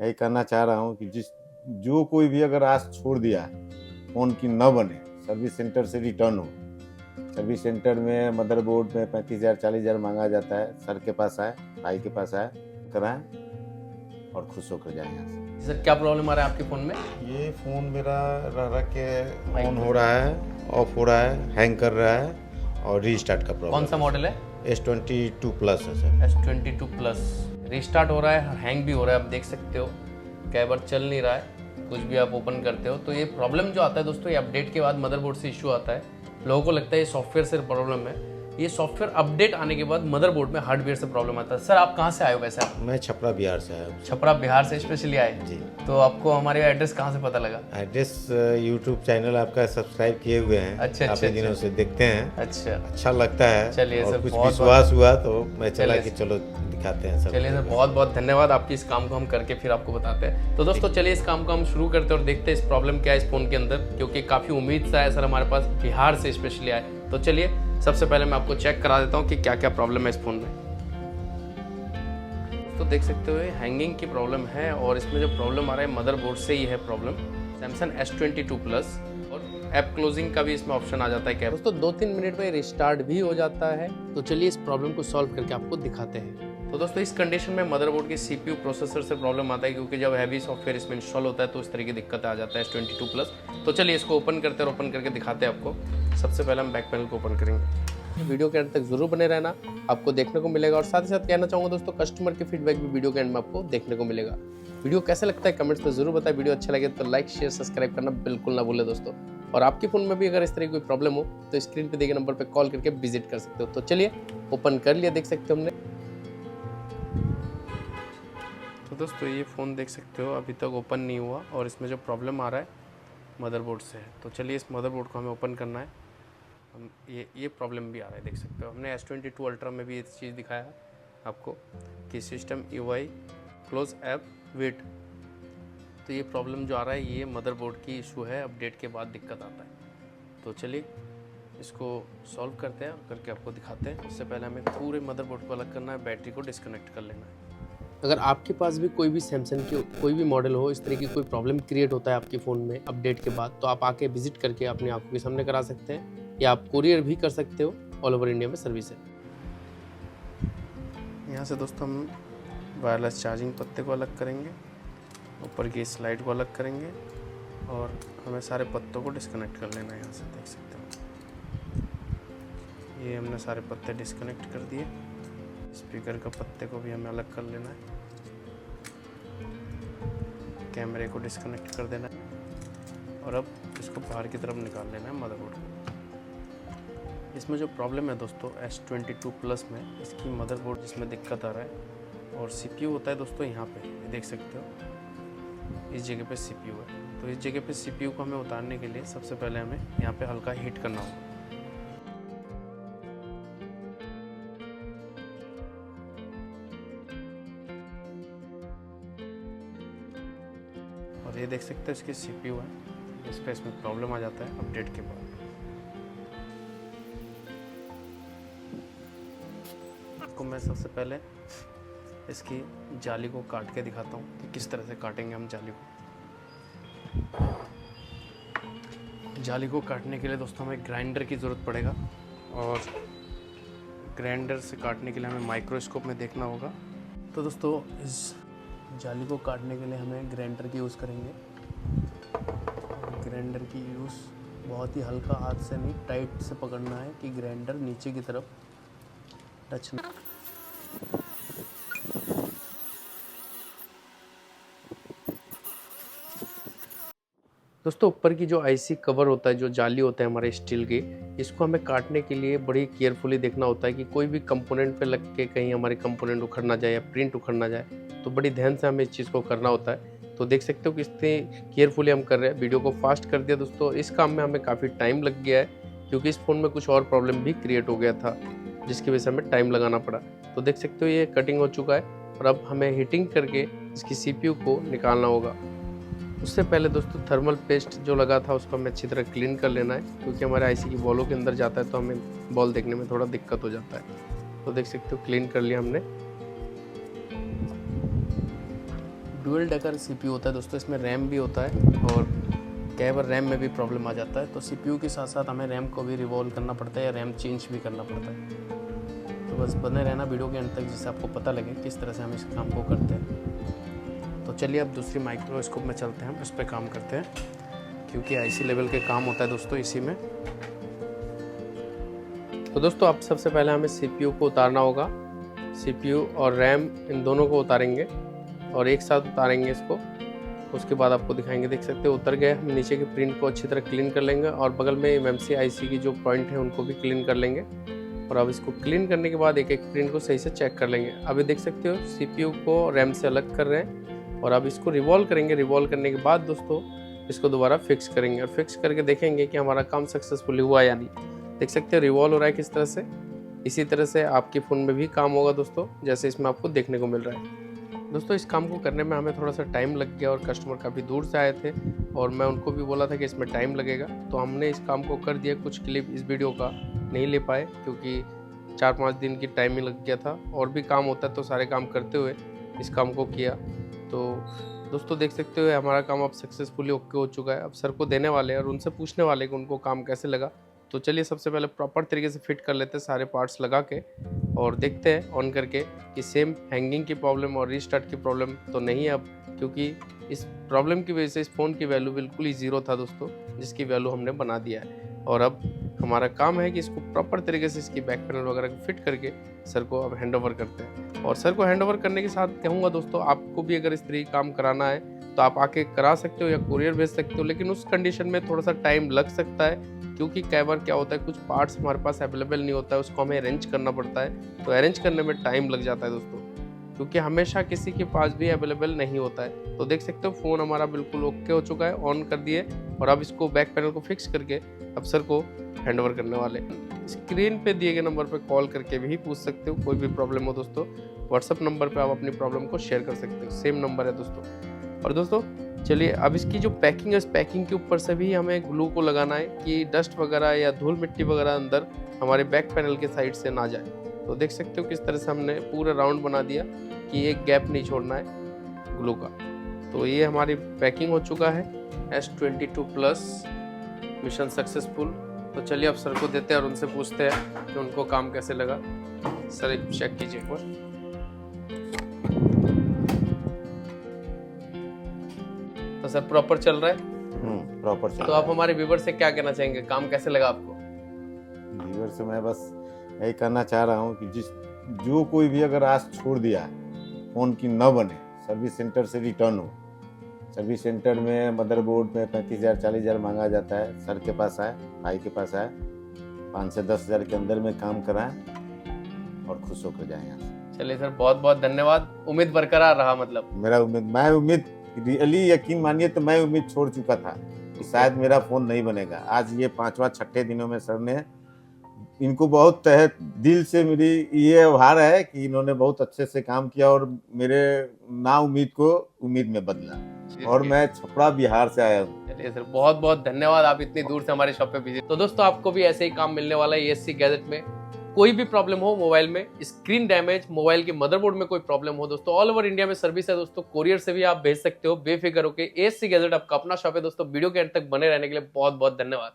यही कहना चाह रहा हूँ कि जो कोई भी अगर आस छोड़ दिया फ़ोन की न बने, सर्विस सेंटर से रिटर्न हो। सर्विस सेंटर में मदरबोर्ड में 35,000 40,000 मांगा जाता है। सर के पास आए, भाई के पास आए, कराएं और खुश होकर जाएं यहाँ से। सर क्या प्रॉब्लम आ रहा है आपके फ़ोन में? ये फ़ोन मेरा रह के ऑन हो रहा है, ऑफ हो रहा है, हैंग कर रहा है और रीस्टार्ट का प्रॉब्लम। कौन सा मॉडल है? S22 प्लस है सर। S22 प्लस रीस्टार्ट हो रहा है, हैंग भी हो रहा है, आप देख सकते हो। कई बार चल नहीं रहा है, कुछ भी आप ओपन करते हो तो ये प्रॉब्लम जो आता है दोस्तों, ये अपडेट के बाद मदरबोर्ड से इशू आता है। लोगों को लगता है ये सॉफ्टवेयर से प्रॉब्लम है, ये सॉफ्टवेयर अपडेट आने के बाद मदरबोर्ड में हार्डवेयर से प्रॉब्लम आता है। सर आप कहाँ से आए हो वैसे? मैं छपरा बिहार से आया हूँ। छपरा बिहार से स्पेशली आए जी। तो आपको हमारे एड्रेस कहाँ से पता लगा? एड्रेस यूट्यूब चैनल आपका सब्सक्राइब किए हुए हैं। अच्छा, काफी दिनों से देखते हैं। अच्छा लगता है। चलिए सर, कुछ बहुत विश्वास हुआ तो मैं चला कि चलो दिखाते हैं सब। चलिए सर, बहुत बहुत धन्यवाद। आपकी इस काम को हम करके फिर आपको बताते हैं। तो दोस्तों चलिए इस काम को हम शुरू करते हैं और देखते हैं इस प्रॉब्लम क्या है इस फ़ोन के अंदर, क्योंकि काफ़ी उम्मीद सा है सर हमारे पास, बिहार से स्पेशली आए। तो चलिए सबसे पहले मैं आपको चेक करा देता हूँ कि क्या क्या प्रॉब्लम है इस फ़ोन में। तो देख सकते हो हैंगिंग की प्रॉब्लम है और इसमें जो प्रॉब्लम आ रहा है मदरबोर्ड से ही है प्रॉब्लम। सैमसंग S22 प्लस और ऐप क्लोजिंग का भी इसमें ऑप्शन आ जाता है क्या दोस्तों, 2-3 मिनट में रिस्टार्ट भी हो जाता है। तो चलिए इस प्रॉब्लम को सॉल्व करके आपको दिखाते हैं। तो दोस्तों इस कंडीशन में मदरबोर्ड की CPU प्रोसेसर से प्रॉब्लम आता है, क्योंकि जब हैवी सॉफ्टवेयर इसमें इंस्टॉल होता है तो इस तरह की दिक्कत आ जाता है S22 प्लस। तो चलिए इसको ओपन करते हैं और ओपन करके दिखाते हैं आपको। सबसे पहले हम बैक पैनल को ओपन करेंगे। वीडियो के एंड तक जरूर बने रहना, आपको देखने को मिलेगा। और साथ ही साथ कहना चाहूँगा दोस्तों, कस्टमर के फीडबैक भी वीडियो के एंड में आपको देखने को मिलेगा। वीडियो कैसा लगता है कमेंट्स में जरूर बताएं। वीडियो अच्छा लगे तो लाइक शेयर सब्सक्राइब करना बिल्कुल ना भूलें दोस्तों। और आपके फ़ोन में भी अगर इस तरह की कोई प्रॉब्लम हो तो स्क्रीन पे दिए गए नंबर पे कॉल करके विजिट कर सकते हो। तो चलिए ओपन कर लिया, देख सकते हो हमने। तो दोस्तों ये फ़ोन देख सकते हो अभी तक ओपन नहीं हुआ और इसमें जो प्रॉब्लम आ रहा है मदरबोर्ड से है। तो चलिए इस मदरबोर्ड को हमें ओपन करना है। हम ये प्रॉब्लम भी आ रहा है, देख सकते हो। हमने S22 अल्ट्रा में भी ये चीज़ दिखाया है आपको कि system UI close app wait. तो ये प्रॉब्लम जो आ रहा है ये मदरबोर्ड की इशू है, अपडेट के बाद दिक्कत आता है। तो चलिए इसको सॉल्व करते हैं और करके आपको दिखाते हैं। उससे पहले हमें पूरे मदरबोर्ड को अलग करना है, बैटरी को डिस्कनेक्ट कर लेना है। अगर आपके पास भी कोई भी सैमसंग की कोई भी मॉडल हो, इस तरह की कोई प्रॉब्लम क्रिएट होता है आपके फ़ोन में अपडेट के बाद, तो आप आके विजिट करके अपनी आंखों के सामने करा सकते हैं, या आप कुरियर भी कर सकते हो। ऑल ओवर इंडिया में सर्विस है। यहाँ से दोस्तों हम वायरलेस चार्जिंग पत्ते को अलग करेंगे, ऊपर की स्लाइड को अलग करेंगे और हमें सारे पत्तों को डिस्कनेक्ट कर लेना है। यहाँ से देख सकते हो ये हमने सारे पत्ते डिस्कनेक्ट कर दिए। स्पीकर का पत्ते को भी हमें अलग कर लेना है, कैमरे को डिस्कनेक्ट कर देना है और अब इसको बाहर की तरफ निकाल लेना है मदरबोर्ड को। इसमें जो प्रॉब्लम है दोस्तों S22 प्लस में, इसकी मदरबोर्ड जिसमें दिक्कत आ रहा है और CPU होता है दोस्तों यहाँ पे, देख सकते हो इस जगह पे CPU है। तो इस जगह पे CPU को हमें उतारने के लिए सबसे पहले हमें यहाँ पे हल्का हीट करना होगा। और ये देख सकते हो इसकी CPU है, इस पर इसमें प्रॉब्लम आ जाता है अपडेट के बाद। आपको मैं सबसे पहले इसकी जाली को काट के दिखाता हूँ कि किस तरह से काटेंगे हम जाली को। जाली को काटने के लिए दोस्तों हमें ग्राइंडर की ज़रूरत पड़ेगा और ग्राइंडर से काटने के लिए हमें माइक्रोस्कोप में देखना होगा। तो दोस्तों इस जाली को काटने के लिए हमें ग्राइंडर की यूज़ करेंगे। ग्राइंडर की यूज़ बहुत ही हल्का, हाथ से नहीं, टाइट से पकड़ना है कि ग्राइंडर नीचे की तरफ टच ना। दोस्तों ऊपर की जो IC कवर होता है, जो जाली होता है हमारे स्टील के, इसको हमें काटने के लिए बड़ी केयरफुली देखना होता है कि कोई भी कंपोनेंट पे लग के कहीं हमारे कंपोनेंट उखड़ ना जाए या प्रिंट उखड़ ना जाए। तो बड़ी ध्यान से हमें इस चीज़ को करना होता है। तो देख सकते हो कितने केयरफुली हम कर रहे हैं। वीडियो को फास्ट कर दिया दोस्तों। इस काम में हमें काफ़ी टाइम लग गया है, क्योंकि इस फ़ोन में कुछ और प्रॉब्लम भी क्रिएट हो गया था, जिसकी वजह से हमें टाइम लगाना पड़ा। तो देख सकते हो ये कटिंग हो चुका है और अब हमें हीटिंग करके इसकी CPU को निकालना होगा। उससे पहले दोस्तों थर्मल पेस्ट जो लगा था उसको हमें अच्छी तरह क्लीन कर लेना है, क्योंकि हमारे IC की बॉलों के अंदर जाता है तो हमें बॉल देखने में थोड़ा दिक्कत हो जाता है। तो देख सकते हो क्लीन कर लिया हमने। डुअल डेकर CPU होता है दोस्तों, इसमें रैम भी होता है और कई बार रैम में भी प्रॉब्लम आ जाता है, तो CPU के साथ साथ हमें रैम को भी रिवॉल्व करना पड़ता है या रैम चेंज भी करना पड़ता है। तो बस बने रहना वीडियो के अंत तक, जिससे आपको पता लगे किस तरह से हम इस काम को करते हैं। तो चलिए अब दूसरी माइक्रोस्कोप में चलते हैं, हम इस पर काम करते हैं, क्योंकि IC लेवल के काम होता है दोस्तों इसी में। तो दोस्तों अब सबसे पहले हमें CPU को उतारना होगा। CPU और रैम इन दोनों को उतारेंगे और एक साथ उतारेंगे इसको। उसके बाद आपको दिखाएंगे, देख सकते हो उतर गए। हम नीचे के प्रिंट को अच्छी तरह क्लीन कर लेंगे और बगल में MMC IC की जो पॉइंट है उनको भी क्लीन कर लेंगे। और अब इसको क्लीन करने के बाद एक एक प्रिंट को सही से चेक कर लेंगे। अभी देख सकते हो CPU को रैम से अलग कर रहे हैं और अब इसको रिवॉल्व करेंगे। रिवॉल्व करने के बाद दोस्तों इसको दोबारा फिक्स करेंगे और फिक्स करके देखेंगे कि हमारा काम सक्सेसफुली हुआ या नहीं। देख सकते हो रिवॉल्व हो रहा है किस तरह से। इसी तरह से आपके फ़ोन में भी काम होगा दोस्तों, जैसे इसमें आपको देखने को मिल रहा है। दोस्तों इस काम को करने में हमें थोड़ा सा टाइम लग गया और कस्टमर काफ़ी दूर से आए थे और मैं उनको भी बोला था कि इसमें टाइम लगेगा, तो हमने इस काम को कर दिया। कुछ क्लिप इस वीडियो का नहीं ले पाए क्योंकि 4-5 दिन की टाइम ही लग गया था, और भी काम होता है, तो सारे काम करते हुए इस काम को किया। तो दोस्तों देख सकते हो हमारा काम अब सक्सेसफुली ओके हो चुका है। अब सर को देने वाले हैं और उनसे पूछने वाले कि उनको काम कैसे लगा। तो चलिए सबसे पहले प्रॉपर तरीके से फिट कर लेते हैं सारे पार्ट्स लगा के और देखते हैं ऑन करके कि सेम हैंगिंग की प्रॉब्लम और रीस्टार्ट की प्रॉब्लम तो नहीं है अब, क्योंकि इस प्रॉब्लम की वजह से इस फ़ोन की वैल्यू बिल्कुल ही ज़ीरो था दोस्तों, जिसकी वैल्यू हमने बना दिया है। और अब हमारा काम है कि इसको प्रॉपर तरीके से इसकी बैक पैनल वगैरह को फिट करके सर को अब हैंड ओवर करते हैं। और सर को हैंड ओवर करने के साथ कहूँगा दोस्तों, आपको भी अगर इस तरीके काम कराना है तो आप आके करा सकते हो या कुरियर भेज सकते हो, लेकिन उस कंडीशन में थोड़ा सा टाइम लग सकता है, क्योंकि कई बार क्या होता है कुछ पार्ट्स हमारे पास अवेलेबल नहीं होता है, उसको हमें अरेंज करना पड़ता है। तो अरेंज करने में टाइम लग जाता है दोस्तों, क्योंकि हमेशा किसी के पास भी अवेलेबल नहीं होता है। तो देख सकते हो फ़ोन हमारा बिल्कुल ओके हो चुका है, ऑन कर दिए और अब इसको बैक पैनल को फिक्स करके अब सर को हैंड ओवर करने वाले। स्क्रीन पे दिए गए नंबर पर कॉल करके भी पूछ सकते हो, कोई भी प्रॉब्लम हो दोस्तों। व्हाट्सअप नंबर पर आप अपनी प्रॉब्लम को शेयर कर सकते हो, सेम नंबर है दोस्तों। और दोस्तों चलिए अब इसकी जो पैकिंग है, इस पैकिंग के ऊपर से भी हमें ग्लू को लगाना है कि डस्ट वगैरह या धूल मिट्टी वगैरह अंदर हमारे बैक पैनल के साइड से ना जाए। तो देख सकते हो किस तरह से हमने पूरा राउंड बना दिया कि एक गैप नहीं छोड़ना है ग्लू का। तो ये हमारी पैकिंग हो चुका है। S22 plus mission successful. तो चलिए अब सर को देते हैं और उनसे पूछते हैं कि उनको काम कैसे लगा। सर एक चेक कीजिए एक बार। तो सर प्रॉपर चल रहा है? प्रॉपर चल तो आप हमारे व्यूवर से क्या कहना चाहेंगे, काम कैसे लगा आपको? व्यूवर से मैं बस यही कहना चाह रहा हूँ कि जो कोई भी अगर आस छोड़ दिया फ़ोन की न बने, सर्विस सेंटर से रिटर्न हो। सर्विस सेंटर में मदरबोर्ड में 35,000 40,000 मांगा जाता है। सर के पास आए, भाई के पास आए, 5 से 10,000 के अंदर में काम कराएं और खुश होकर जाएं यहाँ से। चलिए सर बहुत बहुत धन्यवाद। उम्मीद बरकरार रहा मतलब? मैं उम्मीद रियली यकीन मानिए तो मैं उम्मीद छोड़ चुका था कि शायद मेरा फ़ोन नहीं बनेगा। आज ये 5वां-6ठे दिनों में सर ने इनको बहुत तहे दिल से मेरी ये आभार है कि इन्होंने बहुत अच्छे से काम किया और मेरे ना उम्मीद को उम्मीद में बदला। और मैं छपरा बिहार से आया हूँ। चलिए सर बहुत बहुत धन्यवाद, आप इतनी दूर से हमारे शॉप पे विजिट। तो दोस्तों आपको भी ऐसे ही काम मिलने वाला है ESC गैजेट में। कोई भी प्रॉब्लम हो मोबाइल में, स्क्रीन डैमेज, मोबाइल के मदरबोर्ड में कोई प्रॉब्लम हो दोस्तों, ऑल ओवर इंडिया में सर्विस है दोस्तों। कोरियर से भी आप भेज सकते हो बेफिक्र होकर। ESC गैजेट आपका अपना शॉप है दोस्तों। वीडियो के अंत तक बने रहने के लिए बहुत बहुत धन्यवाद।